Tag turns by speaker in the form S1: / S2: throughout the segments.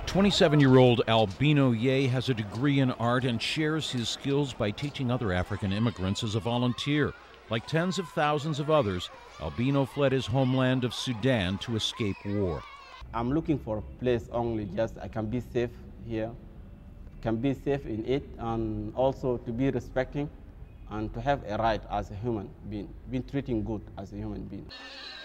S1: 27-year-old Albino Ye has a degree in art and shares his skills by teaching other African immigrants as a volunteer. Like tens of thousands of others, Albino fled his homeland of Sudan to escape war.
S2: I'm looking for a place only just I can be safe here, can be safe in it, and also to be respecting and to have a right as a human being, being treated good as a human being.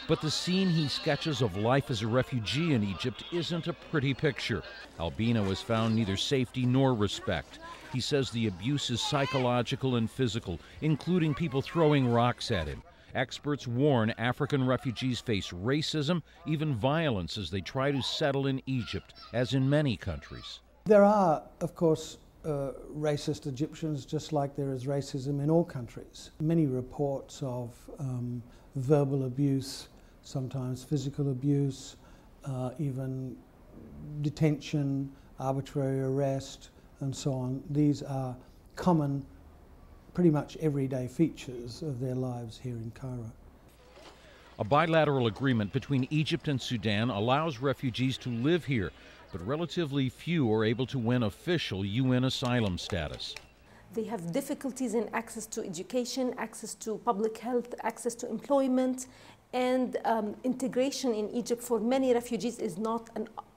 S1: But the scene he sketches of life as a refugee in Egypt isn't a pretty picture. Albino has found neither safety nor respect. He says the abuse is psychological and physical, including people throwing rocks at him. Experts warn African refugees face racism, even violence, as they try to settle in Egypt, as in many countries.
S3: There are, of course, racist Egyptians, just like there is racism in all countries. Many reports of verbal abuse, sometimes physical abuse, even detention, arbitrary arrest, and so on. These are common, pretty much everyday features of their lives here in Cairo.
S1: A bilateral agreement between Egypt and Sudan allows refugees to live here, but relatively few are able to win official UN asylum status.
S4: They have difficulties in access to education, access to public health, access to employment, and integration in Egypt for many refugees is not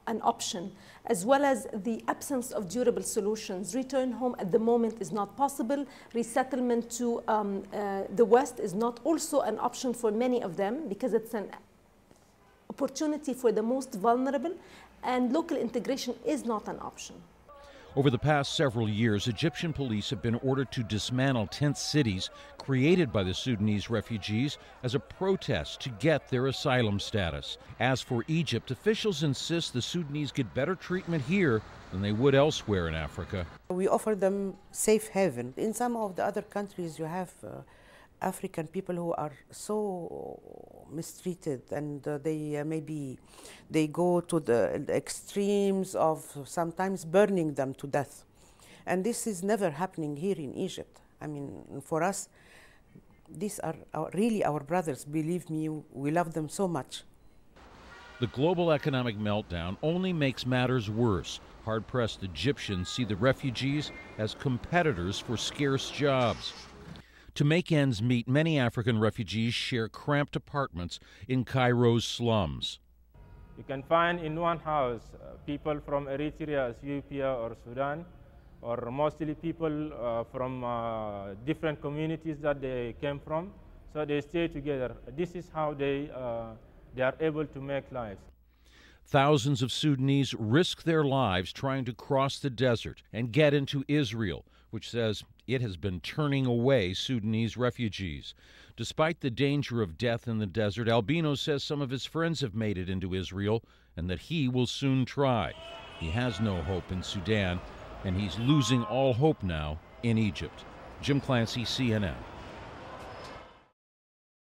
S4: an option, as well as the absence of durable solutions. Return home at the moment is not possible. Resettlement to the West is not also an option for many of them because it's an opportunity for the most vulnerable, and local integration is not an option.
S1: Over the past several years, Egyptian police have been ordered to dismantle tent cities created by the Sudanese refugees as a protest to get their asylum status. As for Egypt, officials insist the Sudanese get better treatment here than they would elsewhere in Africa.
S5: We offer them safe haven. In some of the other countries, you have African people who are so mistreated, and they go to the extremes of sometimes burning them to death. And this is never happening here in Egypt. I mean, for us, these are really our brothers. Believe me, we love them so much.
S1: The global economic meltdown only makes matters worse. Hard-pressed Egyptians see the refugees as competitors for scarce jobs. To make ends meet, many African refugees share cramped apartments in Cairo's slums.
S6: You can find in one house people from Eritrea, Ethiopia, or Sudan, or mostly people from different communities that they came from. So they stay together. This is how they are able to make lives.
S1: Thousands of Sudanese risk their lives trying to cross the desert and get into Israel, which says it has been turning away Sudanese refugees. Despite the danger of death in the desert, Albino says some of his friends have made it into Israel and that he will soon try. He has no hope in Sudan, and he's losing all hope now in Egypt. Jim Clancy, CNN.